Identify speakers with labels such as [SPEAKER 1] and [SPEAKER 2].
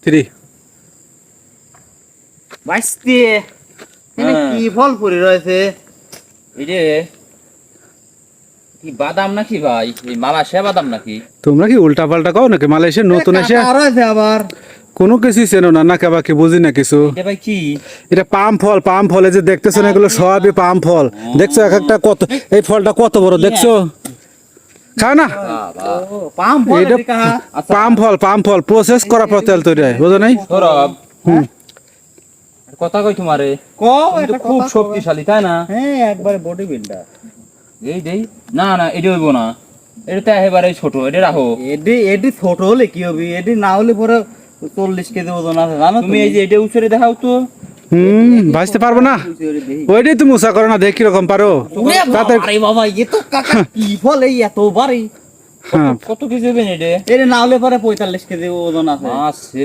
[SPEAKER 1] Free
[SPEAKER 2] বাইস্তি এখানে কি ফল পড়ে রয়েছে?
[SPEAKER 3] এই যে কি বাদাম নাকি ভাই? এই মালয়েশিয়া বাদাম নাকি?
[SPEAKER 1] তোমরা কি উল্টা পাল্টা কও নাকি? মালয়েশিয়া নতুন এসে
[SPEAKER 2] আর আছে আবার
[SPEAKER 1] কোনো কিছু চেনো না, না কেবা কি বুঝি না কিছু।
[SPEAKER 3] এটা ভাই কি?
[SPEAKER 1] এটা পাম ফল, এই যে দেখতেছো না, এগুলো সবই পাম ফল। দেখছো এক একটা কত, এই ফলটা কত বড় দেখছো? খাও না,
[SPEAKER 2] পাম ফল
[SPEAKER 1] এটা
[SPEAKER 2] এটা
[SPEAKER 1] পাম ফল প্রসেস করার পর তেল তৈরি হয়, বুঝো নাই?
[SPEAKER 3] সৌরভ, কথা কই তোমারে,
[SPEAKER 2] কও
[SPEAKER 3] তুমি তো
[SPEAKER 2] একটা
[SPEAKER 3] খুব
[SPEAKER 2] কথা
[SPEAKER 3] শক্তিশালী তাই না?
[SPEAKER 2] হ্যাঁ একবারে বডি বিল্ডার।
[SPEAKER 3] এই দেই না না, এটা হইব না, এটা তো একেবারে ছোট, এটা রাখো।
[SPEAKER 2] এডি ছোট হলে কি হবে? এডি না হলে পরে 40 কেজি ওজন আছে জানো
[SPEAKER 3] তুমি এই যে এটা উচরে দেখাও তো।
[SPEAKER 1] ভাজতে পারবো না, ওইটাই তুমি উষা করো না, দেখি কিরকম পারো।
[SPEAKER 2] আরে বাবা এ তো কাকা কি ফল এই এত বাড়ি?
[SPEAKER 1] হ্যাঁ
[SPEAKER 3] কত কেজি হবে এটা?
[SPEAKER 2] এর না হলে পরে 45 কেজি ওজন আছে।
[SPEAKER 3] আচ্ছা রে।